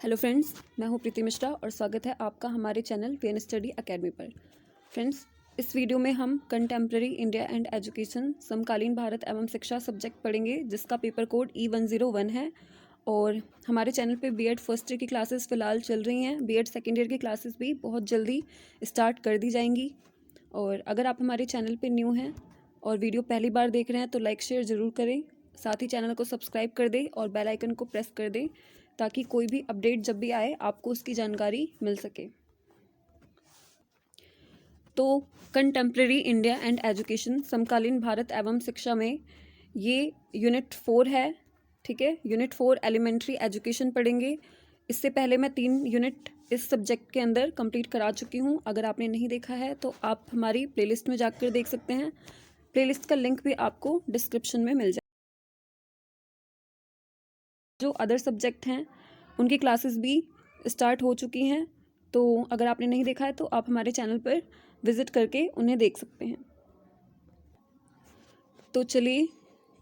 Hello friends, मैं हूं प्रीति मिश्रा और स्वागत है आपका हमारे चैनल वीएन स्टडी एकेडमी पर। फ्रेंड्स, इस वीडियो में हम कंटेम्प्रेरी इंडिया एंड एजुकेशन समकालीन भारत एवं शिक्षा सब्जेक्ट पढ़ेंगे, जिसका पेपर कोड E101 है। और हमारे चैनल पे बीएड फर्स्ट ईयर की क्लासेस फ़िलहाल चल रही हैं। बीएड सेकेंड ईयर की क्लासेस भी बहुत जल्दी स्टार्ट कर दी जाएंगी। और अगर आप हमारे चैनल पर न्यू हैं और वीडियो पहली बार देख रहे हैं तो लाइक शेयर ज़रूर करें, साथ ही चैनल को सब्सक्राइब कर दें और बेल आइकन को प्रेस कर दें ताकि कोई भी अपडेट जब भी आए आपको उसकी जानकारी मिल सके। तो कंटेम्प्रेरी इंडिया एंड एजुकेशन समकालीन भारत एवं शिक्षा में ये यूनिट 4 है। ठीक है, यूनिट 4 एलिमेंट्री एजुकेशन पढ़ेंगे। इससे पहले मैं 3 यूनिट इस सब्जेक्ट के अंदर कंप्लीट करा चुकी हूँ। अगर आपने नहीं देखा है तो आप हमारी प्लेलिस्ट में जाकर देख सकते हैं। प्लेलिस्ट का लिंक भी आपको डिस्क्रिप्शन में मिल जाए। जो अदर सब्जेक्ट हैं उनकी क्लासेस भी स्टार्ट हो चुकी हैं, तो अगर आपने नहीं देखा है तो आप हमारे चैनल पर विज़िट करके उन्हें देख सकते हैं। तो चलिए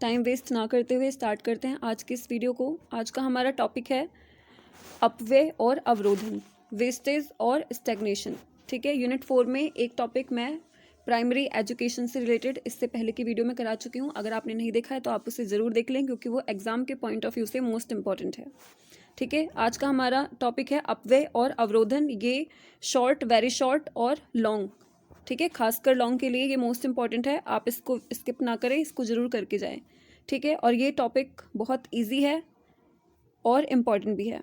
टाइम वेस्ट ना करते हुए स्टार्ट करते हैं आज की इस वीडियो को। आज का हमारा टॉपिक है अपव्यय और अवरोधन, वेस्टेज और स्टैग्नेशन। ठीक है, यूनिट 4 में एक टॉपिक मैं प्राइमरी एजुकेशन से रिलेटेड इससे पहले की वीडियो में करा चुकी हूँ। अगर आपने नहीं देखा है तो आप उसे ज़रूर देख लें, क्योंकि वो एग्ज़ाम के पॉइंट ऑफ व्यू से मोस्ट इंपॉर्टेंट है। ठीक है, आज का हमारा टॉपिक है अपव्यय और अवरोधन। ये शॉर्ट, वेरी शॉर्ट और लॉन्ग, ठीक है, खासकर लॉन्ग के लिए ये मोस्ट इंपॉर्टेंट है। आप इसको स्किप ना करें, इसको ज़रूर करके जाएं। ठीक है, और ये टॉपिक बहुत ईजी है और इम्पॉर्टेंट भी है।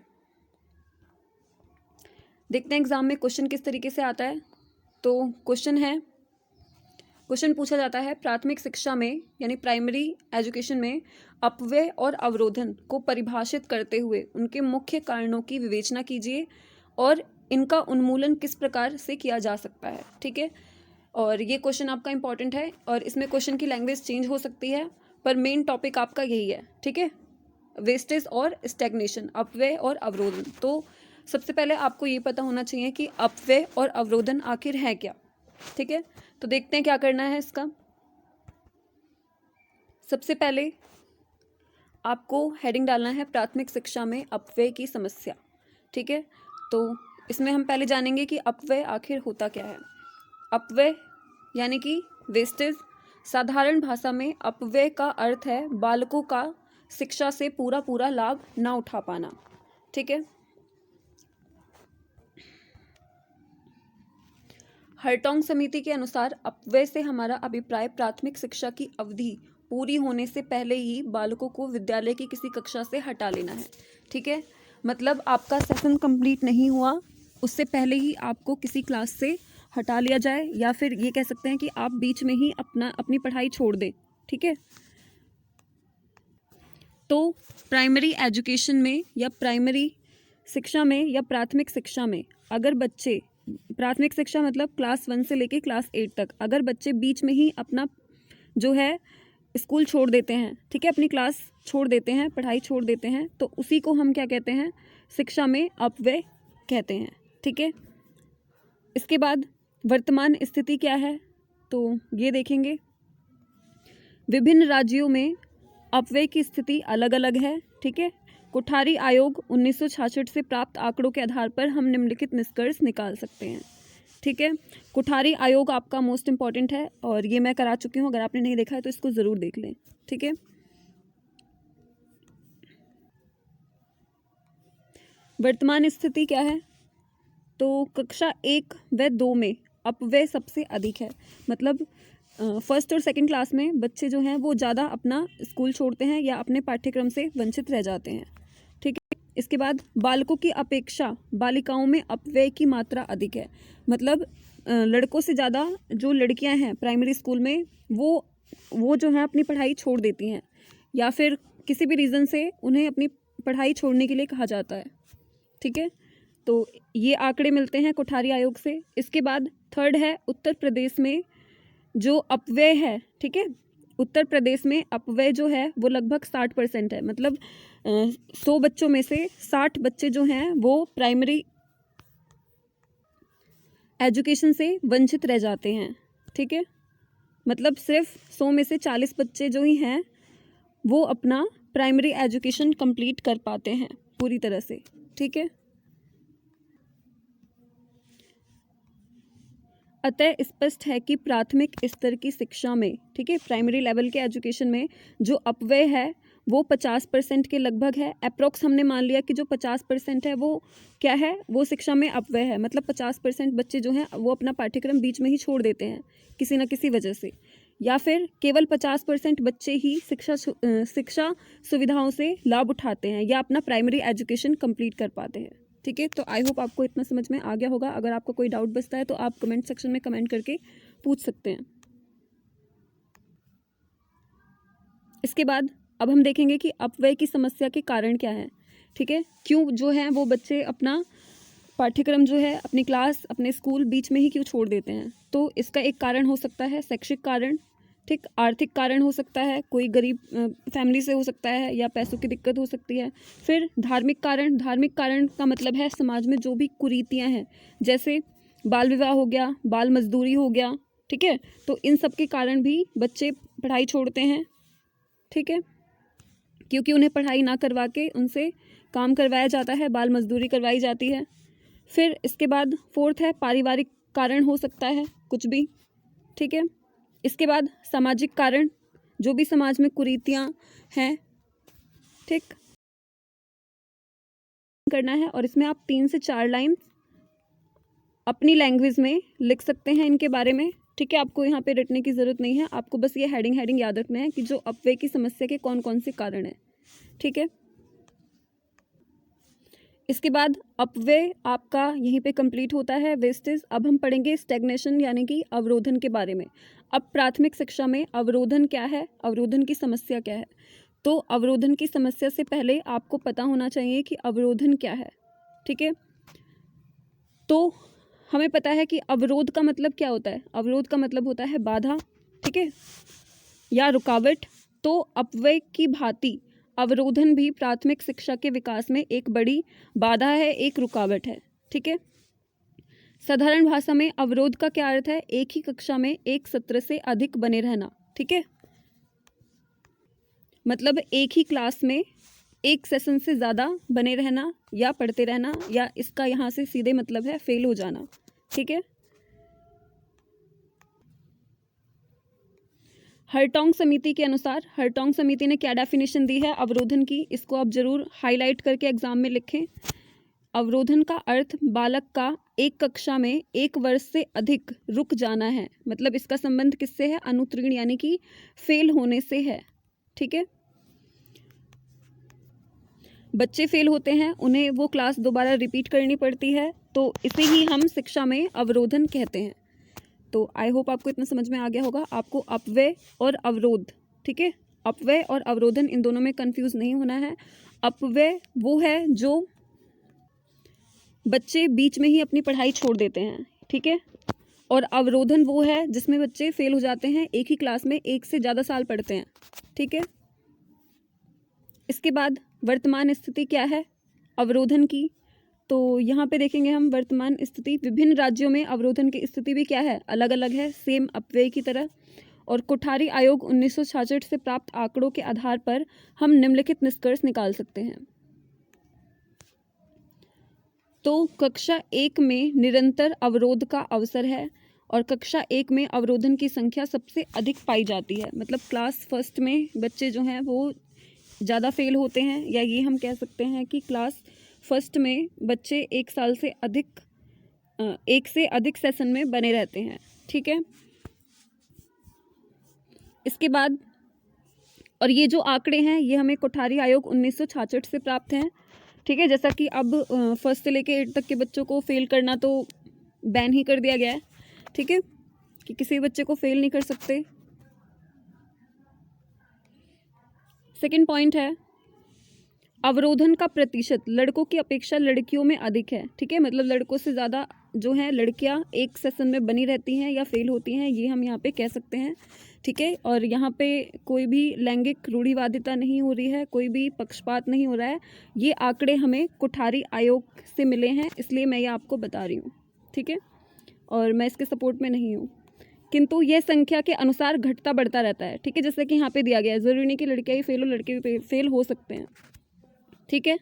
देखते हैं एग्ज़ाम में क्वेश्चन किस तरीके से आता है। तो क्वेश्चन पूछा जाता है, प्राथमिक शिक्षा में यानी प्राइमरी एजुकेशन में अपव्यय और अवरोधन को परिभाषित करते हुए उनके मुख्य कारणों की विवेचना कीजिए और इनका उन्मूलन किस प्रकार से किया जा सकता है। ठीक है, और ये क्वेश्चन आपका इंपॉर्टेंट है और इसमें क्वेश्चन की लैंग्वेज चेंज हो सकती है, पर मेन टॉपिक आपका यही है। ठीक है, वेस्टेज और स्टैग्नेशन, अपव्यय और अवरोधन। तो सबसे पहले आपको ये पता होना चाहिए कि अपव्यय और अवरोधन आखिर है क्या। ठीक है, तो देखते हैं क्या करना है इसका। सबसे पहले आपको हेडिंग डालना है प्राथमिक शिक्षा में अपव्यय की समस्या। ठीक है, तो इसमें हम पहले जानेंगे कि अपव्यय आखिर होता क्या है। अपव्यय यानी कि वेस्टेज, साधारण भाषा में अपव्यय का अर्थ है बालकों का शिक्षा से पूरा लाभ ना उठा पाना। ठीक है, हर्टोंग समिति के अनुसार अपव्यय से हमारा अभिप्राय प्राथमिक शिक्षा की अवधि पूरी होने से पहले ही बालकों को विद्यालय की किसी कक्षा से हटा लेना है। ठीक है, मतलब आपका सेशन कंप्लीट नहीं हुआ उससे पहले ही आपको किसी क्लास से हटा लिया जाए, या फिर ये कह सकते हैं कि आप बीच में ही अपनी पढ़ाई छोड़ दें। ठीक है, तो प्राइमरी एजुकेशन में या प्राइमरी शिक्षा में या प्राथमिक शिक्षा में अगर बच्चे, प्राथमिक शिक्षा मतलब क्लास 1 से लेके क्लास 8 तक, अगर बच्चे बीच में ही अपना जो है स्कूल छोड़ देते हैं, ठीक है, अपनी क्लास छोड़ देते हैं, पढ़ाई छोड़ देते हैं, तो उसी को हम क्या कहते हैं, शिक्षा में अपव्यय कहते हैं। ठीक है, इसके बाद वर्तमान स्थिति क्या है तो ये देखेंगे। विभिन्न राज्यों में अपव्यय की स्थिति अलग अलग है। ठीक है, कोठारी आयोग 1966 से प्राप्त आंकड़ों के आधार पर हम निम्नलिखित निष्कर्ष निकाल सकते हैं। ठीक है, कोठारी आयोग आपका मोस्ट इंपॉर्टेंट है और ये मैं करा चुकी हूँ। अगर आपने नहीं देखा है तो इसको ज़रूर देख लें। ठीक है, वर्तमान स्थिति क्या है तो कक्षा 1 व 2 में अपव्यय सबसे अधिक है। मतलब फर्स्ट और सेकंड क्लास में बच्चे जो हैं वो ज़्यादा अपना स्कूल छोड़ते हैं या अपने पाठ्यक्रम से वंचित रह जाते हैं। ठीक है, इसके बाद बालकों की अपेक्षा बालिकाओं में अपव्यय की मात्रा अधिक है। मतलब लड़कों से ज़्यादा जो लड़कियां हैं प्राइमरी स्कूल में वो जो है अपनी पढ़ाई छोड़ देती हैं, या फिर किसी भी रीज़न से उन्हें अपनी पढ़ाई छोड़ने के लिए कहा जाता है। ठीक है, तो ये आंकड़े मिलते हैं कोठारी आयोग से। इसके बाद थर्ड है उत्तर प्रदेश में जो अपव्यय है। ठीक है, उत्तर प्रदेश में अपव्यय जो है वो लगभग 60% है। मतलब 100 बच्चों में से 60 बच्चे जो हैं वो प्राइमरी एजुकेशन से वंचित रह जाते हैं। ठीक है, मतलब सिर्फ 100 में से 40 बच्चे जो ही हैं वो अपना प्राइमरी एजुकेशन कंप्लीट कर पाते हैं पूरी तरह से। ठीक है, अतः स्पष्ट है कि प्राथमिक स्तर की शिक्षा में, ठीक है, प्राइमरी लेवल के एजुकेशन में जो अपव्यय है वो 50% के लगभग है। अप्रोक्स हमने मान लिया कि जो 50% है वो क्या है, वो शिक्षा में अपव्यय है। मतलब 50% बच्चे जो हैं वो अपना पाठ्यक्रम बीच में ही छोड़ देते हैं किसी न किसी वजह से, या फिर केवल 50% बच्चे ही शिक्षा सुविधाओं से लाभ उठाते हैं या अपना प्राइमरी एजुकेशन कंप्लीट कर पाते हैं। ठीक है, तो आई होप आपको इतना समझ में आ गया होगा। अगर आपको कोई डाउट बचता है तो आप कमेंट सेक्शन में कमेंट करके पूछ सकते हैं। इसके बाद अब हम देखेंगे कि अपव्यय की समस्या के कारण क्या है। ठीक है, क्यों जो है वो बच्चे अपना पाठ्यक्रम जो है, अपनी क्लास, अपने स्कूल बीच में ही क्यों छोड़ देते हैं। तो इसका एक कारण हो सकता है शैक्षिक कारण, ठीक, आर्थिक कारण हो सकता है, कोई गरीब फैमिली से हो सकता है, या पैसों की दिक्कत हो सकती है। फिर धार्मिक कारण, धार्मिक कारण का मतलब है समाज में जो भी कुरीतियाँ हैं, जैसे बाल विवाह हो गया, बाल मजदूरी हो गया, ठीक है, तो इन सब के कारण भी बच्चे पढ़ाई छोड़ते हैं। ठीक है, क्योंकि उन्हें पढ़ाई ना करवा के उनसे काम करवाया जाता है, बाल मजदूरी करवाई जाती है। फिर इसके बाद फोर्थ है पारिवारिक कारण हो सकता है कुछ भी। ठीक है, इसके बाद सामाजिक कारण, जो भी समाज में कुरीतियाँ हैं, ठीक, करना है। और इसमें आप 3 से 4 लाइन अपनी लैंग्वेज में लिख सकते हैं इनके बारे में। ठीक है, आपको यहाँ पे रटने की ज़रूरत नहीं है, आपको बस ये हेडिंग याद रखना है कि जो अपव्यय की समस्या के कौन कौन से कारण हैं। ठीक है, इसके बाद अपव्यय आपका यहीं पे कंप्लीट होता है, वेस्टेज। अब हम पढ़ेंगे स्टैग्नेशन यानी कि अवरोधन के बारे में। अब प्राथमिक शिक्षा में अवरोधन क्या है, अवरोधन की समस्या क्या है। तो अवरोधन की समस्या से पहले आपको पता होना चाहिए कि अवरोधन क्या है। ठीक है, तो हमें पता है कि अवरोध का मतलब क्या होता है। अवरोध का मतलब होता है बाधा, ठीक है, या रुकावट। तो अपव्यय की भांति अवरोधन भी प्राथमिक शिक्षा के विकास में एक बड़ी बाधा है, एक रुकावट है। ठीक है, साधारण भाषा में अवरोध का क्या अर्थ है, एक ही कक्षा में एक सत्र से अधिक बने रहना। ठीक है, मतलब एक ही क्लास में एक सेशन से ज़्यादा बने रहना या पढ़ते रहना, या इसका यहाँ से सीधे मतलब है फेल हो जाना। ठीक है, हरटोंग समिति के अनुसार, हरटोंग समिति ने क्या डेफिनेशन दी है अवरोधन की, इसको आप जरूर हाईलाइट करके एग्जाम में लिखें। अवरोधन का अर्थ बालक का एक कक्षा में 1 वर्ष से अधिक रुक जाना है। मतलब इसका संबंध किससे है, अनुत्तीर्ण यानी कि फेल होने से है। ठीक है, बच्चे फेल होते हैं, उन्हें वो क्लास दोबारा रिपीट करनी पड़ती है, तो इसे ही हम शिक्षा में अवरोधन कहते हैं। तो आई होप आपको इतना समझ में आ गया होगा। आपको अपव्यय और अवरोध, ठीक है, अपव्यय और अवरोधन इन दोनों में कंफ्यूज नहीं होना है। अपव्यय वो है जो बच्चे बीच में ही अपनी पढ़ाई छोड़ देते हैं, ठीक है, और अवरोधन वो है जिसमें बच्चे फेल हो जाते हैं, एक ही क्लास में 1 से ज़्यादा साल पढ़ते हैं। ठीक है, इसके बाद वर्तमान स्थिति क्या है अवरोधन की, तो यहाँ पे देखेंगे हम वर्तमान स्थिति। विभिन्न राज्यों में अवरोधन की स्थिति भी क्या है, अलग अलग है, सेम अपव्यय की तरह। और कोठारी आयोग 1966 से प्राप्त आंकड़ों के आधार पर हम निम्नलिखित निष्कर्ष निकाल सकते हैं। तो कक्षा 1 में निरंतर अवरोध का अवसर है, और कक्षा 1 में अवरोधन की संख्या सबसे अधिक पाई जाती है। मतलब क्लास फर्स्ट में बच्चे जो हैं वो ज़्यादा फेल होते हैं, या ये हम कह सकते हैं कि क्लास फर्स्ट में बच्चे 1 साल से अधिक 1 से अधिक सेशन में बने रहते हैं। ठीक है, इसके बाद, और ये जो आंकड़े हैं ये हमें कोठारी आयोग 1966 से प्राप्त हैं। ठीक है, जैसा कि अब फर्स्ट से लेके 8 तक के बच्चों को फेल करना तो बैन ही कर दिया गया है। ठीक है, कि किसी बच्चे को फेल नहीं कर सकते। सेकंड पॉइंट है अवरोधन का प्रतिशत लड़कों की अपेक्षा लड़कियों में अधिक है। ठीक है, मतलब लड़कों से ज़्यादा जो है लड़कियां एक सेशन में बनी रहती हैं या फेल होती हैं, ये हम यहाँ पे कह सकते हैं। ठीक है, और यहाँ पे कोई भी लैंगिक रूढ़िवादिता नहीं हो रही है, कोई भी पक्षपात नहीं हो रहा है। ये आंकड़े हमें कोठारी आयोग से मिले हैं, इसलिए मैं ये आपको बता रही हूँ। ठीक है, और मैं इसके सपोर्ट में नहीं हूँ, किंतु यह संख्या के अनुसार घटता बढ़ता रहता है। ठीक है, जैसे कि यहाँ पे दिया गया है, ज़रूरी नहीं कि लड़कियाँ ही फेल हो, लड़के भी फेल हो सकते हैं। ठीक है,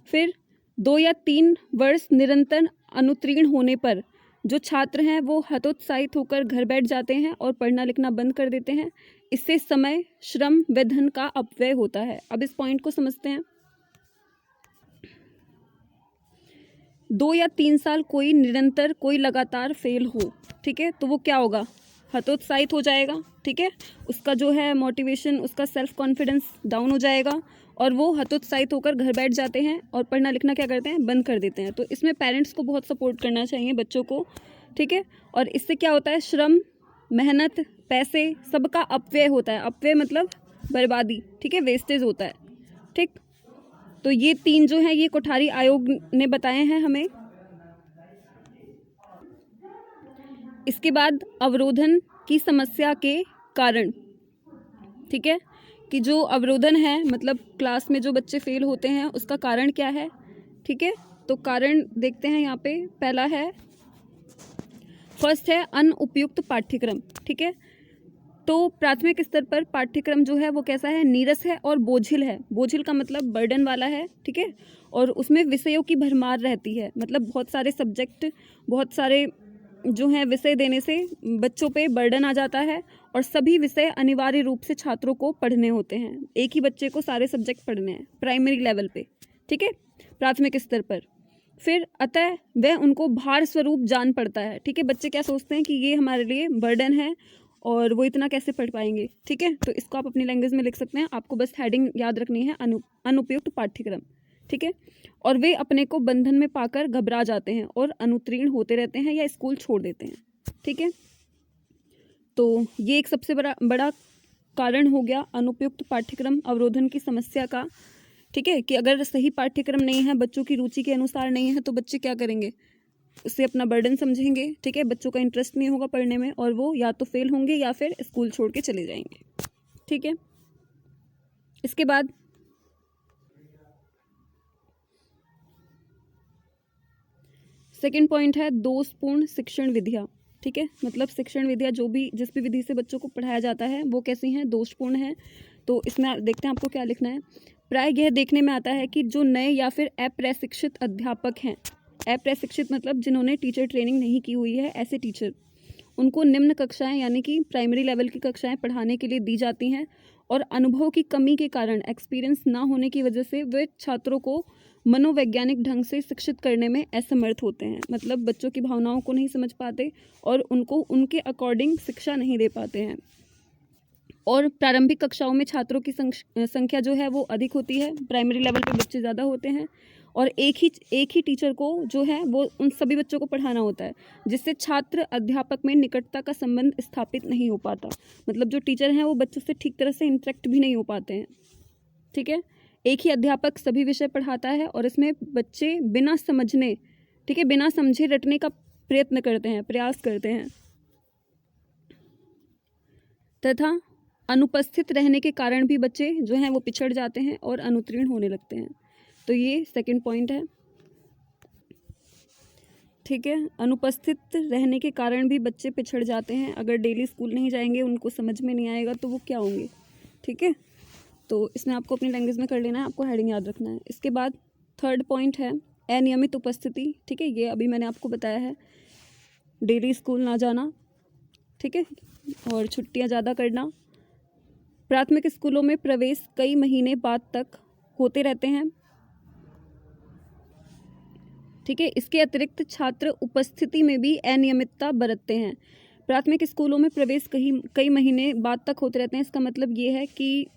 फिर 2 या 3 वर्ष निरंतर अनुत्तीर्ण होने पर जो छात्र हैं वो हतोत्साहित होकर घर बैठ जाते हैं और पढ़ना लिखना बंद कर देते हैं। इससे समय, श्रम व धन का अपव्यय होता है। अब इस पॉइंट को समझते हैं। 2 या 3 साल कोई निरंतर, कोई लगातार फेल हो, ठीक है, तो वो क्या होगा, हतोत्साहित हो जाएगा, ठीक है, उसका जो है मोटिवेशन, उसका सेल्फ कॉन्फिडेंस डाउन हो जाएगा और वो हतोत्साहित होकर घर बैठ जाते हैं और पढ़ना लिखना क्या करते हैं, बंद कर देते हैं। तो इसमें पेरेंट्स को बहुत सपोर्ट करना चाहिए बच्चों को, ठीक है। और इससे क्या होता है, श्रम, मेहनत, पैसे सबका अपव्यय होता है। अपव्यय मतलब बर्बादी, ठीक है, वेस्टेज होता है, ठीक। तो ये 3 जो हैं ये कोठारी आयोग ने बताए हैं हमें। इसके बाद अवरोधन की समस्या के कारण, ठीक है, कि जो अवरोधन है मतलब क्लास में जो बच्चे फेल होते हैं उसका कारण क्या है, ठीक है। तो कारण देखते हैं यहाँ पे, पहला है, फर्स्ट है अनुपयुक्त पाठ्यक्रम, ठीक है। तो प्राथमिक स्तर पर पाठ्यक्रम जो है वो कैसा है, नीरस है और बोझिल है। बोझिल का मतलब बर्डन वाला है, ठीक है, और उसमें विषयों की भरमार रहती है, मतलब बहुत सारे सब्जेक्ट, बहुत सारे जो है विषय देने से बच्चों पे बर्डन आ जाता है और सभी विषय अनिवार्य रूप से छात्रों को पढ़ने होते हैं। एक ही बच्चे को सारे सब्जेक्ट पढ़ने हैं प्राइमरी लेवल पे, ठीक है, प्राथमिक स्तर पर। फिर अतः वह उनको भार स्वरूप जान पड़ता है, ठीक है। बच्चे क्या सोचते हैं कि ये हमारे लिए बर्डन है और वो इतना कैसे पढ़ पाएंगे, ठीक है। तो इसको आप अपनी लैंग्वेज में लिख सकते हैं, आपको बस हेडिंग याद रखनी है, अनुपयुक्त पाठ्यक्रम, ठीक है। और वे अपने को बंधन में पाकर घबरा जाते हैं और अनुत्तीर्ण होते रहते हैं या स्कूल छोड़ देते हैं, ठीक है। तो ये एक सबसे बड़ा कारण हो गया अनुपयुक्त पाठ्यक्रम, अवरोधन की समस्या का, ठीक है, कि अगर सही पाठ्यक्रम नहीं है, बच्चों की रुचि के अनुसार नहीं है, तो बच्चे क्या करेंगे, उससे अपना बर्डन समझेंगे, ठीक है, बच्चों का इंटरेस्ट नहीं होगा पढ़ने में और वो या तो फेल होंगे या फिर स्कूल छोड़ के चले जाएंगे, ठीक है। इसके बाद सेकंड पॉइंट है दोषपूर्ण शिक्षण विधियाँ, ठीक है, मतलब शिक्षण विधियाँ जो भी जिस भी विधि से बच्चों को पढ़ाया जाता है वो कैसी हैं, दोषपूर्ण है। तो इसमें देखते हैं आपको क्या लिखना है। प्राय यह देखने में आता है कि जो नए या फिर अप्रशिक्षित अध्यापक हैं, अप्रशिक्षित मतलब जिन्होंने टीचर ट्रेनिंग नहीं की हुई है, ऐसे टीचर, उनको निम्न कक्षाएं यानी कि प्राइमरी लेवल की कक्षाएं पढ़ाने के लिए दी जाती हैं और अनुभव की कमी के कारण, एक्सपीरियंस ना होने की वजह से वे छात्रों को मनोवैज्ञानिक ढंग से शिक्षित करने में असमर्थ होते हैं। मतलब बच्चों की भावनाओं को नहीं समझ पाते और उनको उनके अकॉर्डिंग शिक्षा नहीं दे पाते हैं। और प्रारंभिक कक्षाओं में छात्रों की संख्या जो है वो अधिक होती है, प्राइमरी लेवल पे बच्चे ज़्यादा होते हैं और एक ही टीचर को जो है वो उन सभी बच्चों को पढ़ाना होता है, जिससे छात्र अध्यापक में निकटता का संबंध स्थापित नहीं हो पाता। मतलब जो टीचर हैं वो बच्चों से ठीक तरह से इंटरेक्ट भी नहीं हो पाते हैं, ठीक है। एक ही अध्यापक सभी विषय पढ़ाता है और इसमें बच्चे बिना समझने, ठीक है, बिना समझे रटने का प्रयत्न करते हैं, प्रयास करते हैं तथा अनुपस्थित रहने के कारण भी बच्चे जो हैं वो पिछड़ जाते हैं और अनुत्तीर्ण होने लगते हैं। तो ये सेकंड पॉइंट है, ठीक है। अनुपस्थित रहने के कारण भी बच्चे पिछड़ जाते हैं, अगर डेली स्कूल नहीं जाएंगे, उनको समझ में नहीं आएगा तो वो क्या होंगे, ठीक है। तो इसमें आपको अपनी लैंग्वेज में कर लेना है, आपको हेडिंग याद रखना है। इसके बाद थर्ड पॉइंट है अनियमित उपस्थिति, ठीक है, ये अभी मैंने आपको बताया है, डेली स्कूल ना जाना, ठीक है, और छुट्टियां ज़्यादा करना। प्राथमिक स्कूलों में प्रवेश कई महीने बाद तक होते रहते हैं, ठीक है। इसके अतिरिक्त छात्र उपस्थिति में भी अनियमितता बरतते हैं। प्राथमिक स्कूलों में प्रवेश कई महीने बाद तक होते रहते हैं, इसका मतलब ये है कि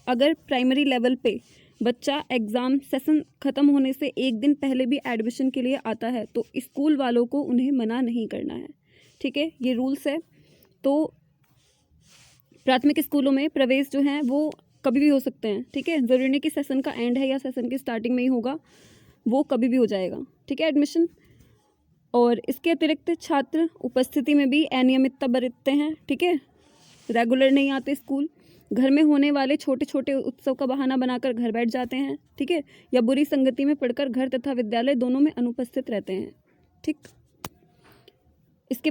अगर प्राइमरी लेवल पे बच्चा एग्ज़ाम सेशन ख़त्म होने से एक दिन पहले भी एडमिशन के लिए आता है तो स्कूल वालों को उन्हें मना नहीं करना है, ठीक है, ये रूल्स है। तो प्राथमिक स्कूलों में प्रवेश जो है वो कभी भी हो सकते हैं, ठीक है, ज़रूरी नहीं कि सेशन का एंड है या सेशन की स्टार्टिंग में ही होगा, वो कभी भी हो जाएगा, ठीक है, एडमिशन। और इसके अतिरिक्त छात्र उपस्थिति में भी अनियमितता बरतते हैं, ठीक है, रेगुलर नहीं आते स्कूल, घर में होने वाले छोटे छोटे उत्सव का बहाना बनाकर घर बैठ जाते हैं, ठीक है, या बुरी संगति में पढ़कर घर तथा विद्यालय दोनों में अनुपस्थित रहते हैं, ठीक। इसके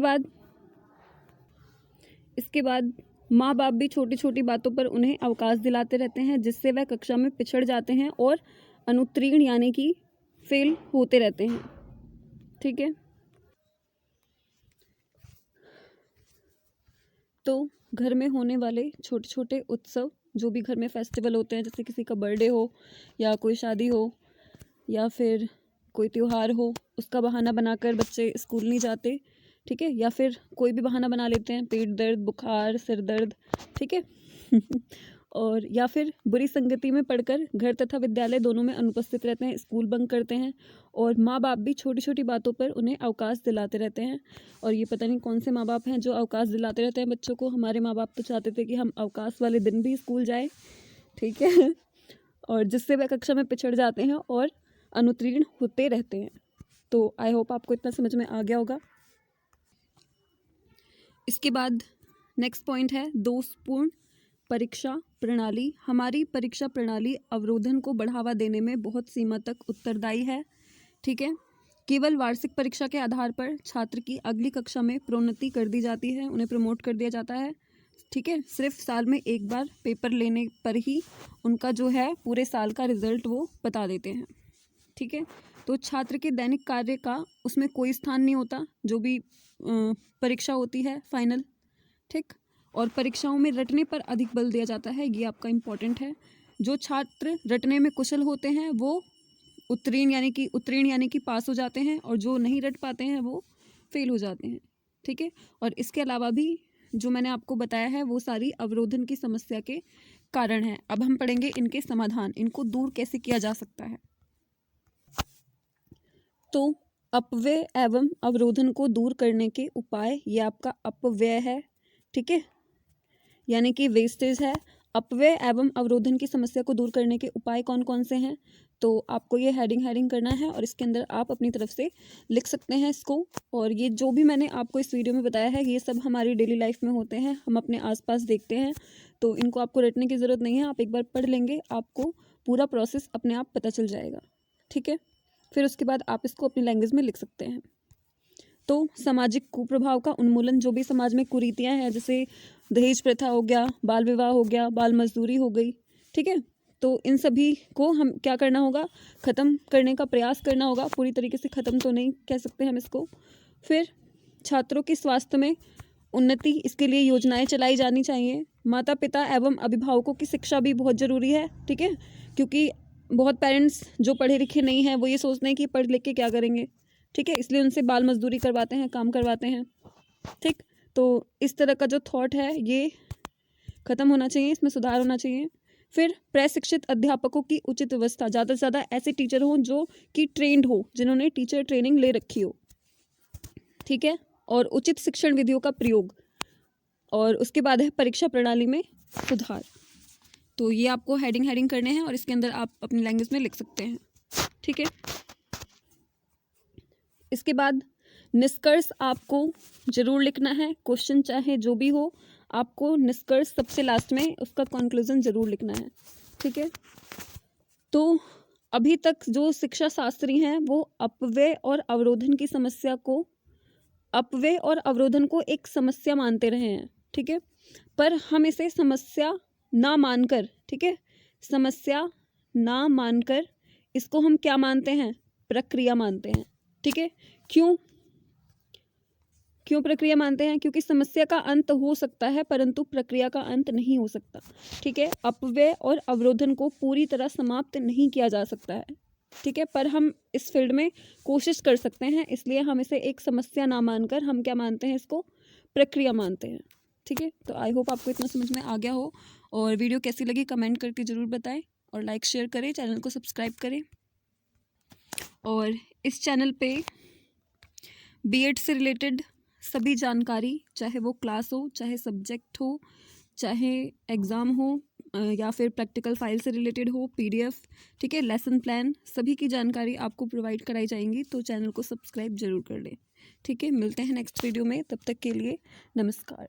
बाद माँ बाप भी छोटी छोटी बातों पर उन्हें अवकाश दिलाते रहते हैं, जिससे वह कक्षा में पिछड़ जाते हैं और अनुत्तीर्ण यानी कि फेल होते रहते हैं, ठीक है। तो घर में होने वाले छोटे छोटे उत्सव, जो भी घर में फेस्टिवल होते हैं, जैसे किसी का बर्थडे हो या कोई शादी हो या फिर कोई त्यौहार हो, उसका बहाना बनाकर बच्चे स्कूल नहीं जाते, ठीक है, या फिर कोई भी बहाना बना लेते हैं, पेट दर्द, बुखार, सिर दर्द, ठीक है और या फिर बुरी संगति में पढ़कर घर तथा विद्यालय दोनों में अनुपस्थित रहते हैं, स्कूल बंक करते हैं, और माँ बाप भी छोटी छोटी बातों पर उन्हें अवकाश दिलाते रहते हैं। और ये पता नहीं कौन से माँ बाप हैं जो अवकाश दिलाते रहते हैं बच्चों को। हमारे माँ बाप तो चाहते थे कि हम अवकाश वाले दिन भी स्कूल जाए, ठीक है और जिससे वह कक्षा में पिछड़ जाते हैं और अनुत्तीर्ण होते रहते हैं। तो आई होप आपको इतना समझ में आ गया होगा। इसके बाद नेक्स्ट पॉइंट है दोषपूर्ण परीक्षा प्रणाली। हमारी परीक्षा प्रणाली अवरोधन को बढ़ावा देने में बहुत सीमा तक उत्तरदायी है, ठीक है। केवल वार्षिक परीक्षा के आधार पर छात्र की अगली कक्षा में प्रोन्नति कर दी जाती है, उन्हें प्रमोट कर दिया जाता है, ठीक है। सिर्फ साल में एक बार पेपर लेने पर ही उनका जो है पूरे साल का रिजल्ट वो बता देते हैं, ठीक है। तो छात्र के दैनिक कार्य का उसमें कोई स्थान नहीं होता, जो भी परीक्षा होती है फाइनल, ठीक। और परीक्षाओं में रटने पर अधिक बल दिया जाता है, ये आपका इम्पोर्टेंट है। जो छात्र रटने में कुशल होते हैं वो उत्तीर्ण यानी कि पास हो जाते हैं, और जो नहीं रट पाते हैं वो फेल हो जाते हैं, ठीक है। और इसके अलावा भी जो मैंने आपको बताया है वो सारी अवरोधन की समस्या के कारण है। अब हम पढ़ेंगे इनके समाधान, इनको दूर कैसे किया जा सकता है। तो अपव्यय एवं अवरोधन को दूर करने के उपाय, ये आपका अपव्यय है, ठीक है, यानी कि वेस्टेज है। अपव्यय एवं अवरोधन की समस्या को दूर करने के उपाय कौन कौन से हैं, तो आपको ये हेडिंग करना है और इसके अंदर आप अपनी तरफ से लिख सकते हैं इसको। और ये जो भी मैंने आपको इस वीडियो में बताया है ये सब हमारी डेली लाइफ में होते हैं, हम अपने आसपास देखते हैं, तो इनको आपको रटने की ज़रूरत नहीं है। आप एक बार पढ़ लेंगे, आपको पूरा प्रोसेस अपने आप पता चल जाएगा, ठीक है। फिर उसके बाद आप इसको अपनी लैंग्वेज में लिख सकते हैं। तो सामाजिक कुप्रभाव का उन्मूलन, जो भी समाज में कुरीतियाँ हैं, जैसे दहेज प्रथा हो गया, बाल विवाह हो गया, बाल मजदूरी हो गई, ठीक है, तो इन सभी को हम क्या करना होगा, ख़त्म करने का प्रयास करना होगा। पूरी तरीके से ख़त्म तो नहीं कह सकते हम इसको। फिर छात्रों के स्वास्थ्य में उन्नति, इसके लिए योजनाएं चलाई जानी चाहिए। माता पिता एवं अभिभावकों की शिक्षा भी बहुत ज़रूरी है, ठीक है, क्योंकि बहुत पेरेंट्स जो पढ़े लिखे नहीं हैं वो ये सोचते हैं कि पढ़ लिख के क्या करेंगे, ठीक है, इसलिए उनसे बाल मजदूरी करवाते हैं, काम करवाते हैं, ठीक। तो इस तरह का जो थॉट है ये ख़त्म होना चाहिए, इसमें सुधार होना चाहिए। फिर प्रशिक्षित अध्यापकों की उचित व्यवस्था, ज़्यादा से ज़्यादा ऐसे टीचर हों जो कि ट्रेंड हो, जिन्होंने टीचर ट्रेनिंग ले रखी हो, ठीक है, और उचित शिक्षण विधियों का प्रयोग। और उसके बाद है परीक्षा प्रणाली में सुधार। तो ये आपको हेडिंग करने हैं और इसके अंदर आप अपनी लैंग्वेज में लिख सकते हैं, ठीक है। इसके बाद निष्कर्ष आपको ज़रूर लिखना है, क्वेश्चन चाहे जो भी हो, आपको निष्कर्ष सबसे लास्ट में उसका कंक्लूजन ज़रूर लिखना है, ठीक है। तो अभी तक जो शिक्षा शास्त्री हैं वो अपव्यय और अवरोधन की समस्या को, अपव्यय और अवरोधन को एक समस्या मानते रहे हैं, ठीक है, पर हम इसे समस्या ना मानकर, ठीक है, समस्या ना मानकर इसको हम क्या मानते हैं, प्रक्रिया मानते हैं, ठीक है। क्यों प्रक्रिया मानते हैं, क्योंकि समस्या का अंत हो सकता है परंतु प्रक्रिया का अंत नहीं हो सकता, ठीक है। अपव्यय और अवरोधन को पूरी तरह समाप्त नहीं किया जा सकता है, ठीक है, पर हम इस फील्ड में कोशिश कर सकते हैं, इसलिए हम इसे एक समस्या ना मानकर हम क्या मानते हैं, इसको प्रक्रिया मानते हैं, ठीक है। तो आई होप आपको इतना समझ में आ गया हो, और वीडियो कैसी लगी कमेंट करके ज़रूर बताएं, और लाइक शेयर करें, चैनल को सब्सक्राइब करें। और इस चैनल पे बीएड से रिलेटेड सभी जानकारी, चाहे वो क्लास हो, चाहे सब्जेक्ट हो, चाहे एग्ज़ाम हो, या फिर प्रैक्टिकल फाइल से रिलेटेड हो, पीडीएफ, ठीक है, लेसन प्लान, सभी की जानकारी आपको प्रोवाइड कराई जाएंगी। तो चैनल को सब्सक्राइब जरूर कर लें, ठीक है। मिलते हैं नेक्स्ट वीडियो में, तब तक के लिए नमस्कार।